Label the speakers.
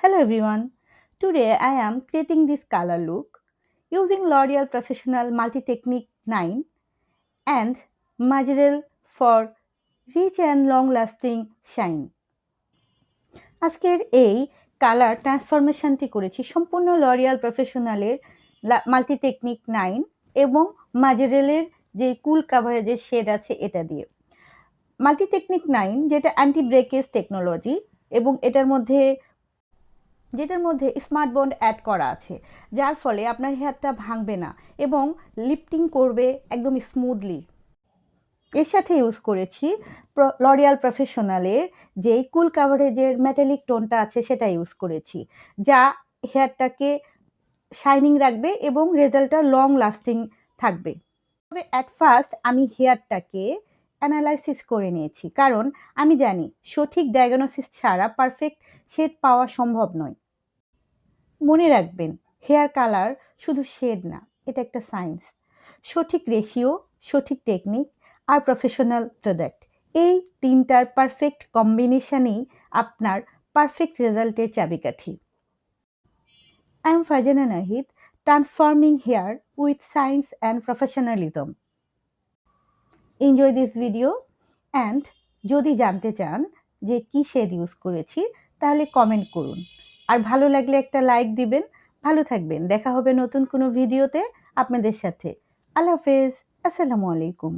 Speaker 1: Hello everyone. Today I am creating this color look using L'Oreal Professional Multi-Technique 9 and Majorel for rich and long-lasting shine. আজকের এই colour ট্রান্সফরমেশনটি করেছি সম্পূর্ণ L'Oréal প্রফেশনালের multi-technique 9 এবং মাজরেলের যে কুল কাভারেজের shade আছে এটা দিয়ে। মাল্টি-টেকনিক 9 যেটা অ্যান্টি ব্রেকেজ টেকনোলজি এবং যেটার মধ্যে স্মার্ট বন্ড অ্যাড করা আছে, যার ফলে আপনার হেয়ারটা ভাঙবে না এবং লিফটিং করবে একদম স্মুথলি। এর সাথে ইউজ করেছি লরিয়াল প্রফেশনালের যে কুল কাভারেজের মেটালিক টোনটা আছে সেটা ইউজ করেছি, যা হেয়ারটাকে শাইনিং রাখবে এবং রেজাল্টটা লং লাস্টিং থাকবে। তবে অ্যাট ফার্স্ট আমি হেয়ারটাকে অ্যানালাইসিস করে নিয়েছি, কারণ আমি জানি সঠিক ডায়াগনোসিস ছাড়া পারফেক্ট শেড পাওয়া সম্ভব নয়। মনে রাখবেন, হেয়ার কালার শুধু শেড না, এটা একটা সায়েন্স। সঠিক রেশিও, সঠিক টেকনিক আর প্রফেশনাল প্রোডাক্ট, এই তিনটার পারফেক্ট কম্বিনেশনই আপনার পারফেক্ট রেজাল্টের চাবিকাঠি। I am Farzana Nahid, transforming hair with science and professionalism. Enjoy this video and যদি জানতে চান যে কী শেড ইউজ করেছি তাহলে কমেন্ট করুন, আর ভালো লাগলে একটা লাইক দিবেন। ভালো থাকবেন, দেখা হবে নতুন কোনো ভিডিওতে আপনাদের সাথে। আল্লাহ হাফেজ, আসসালামু আলাইকুম।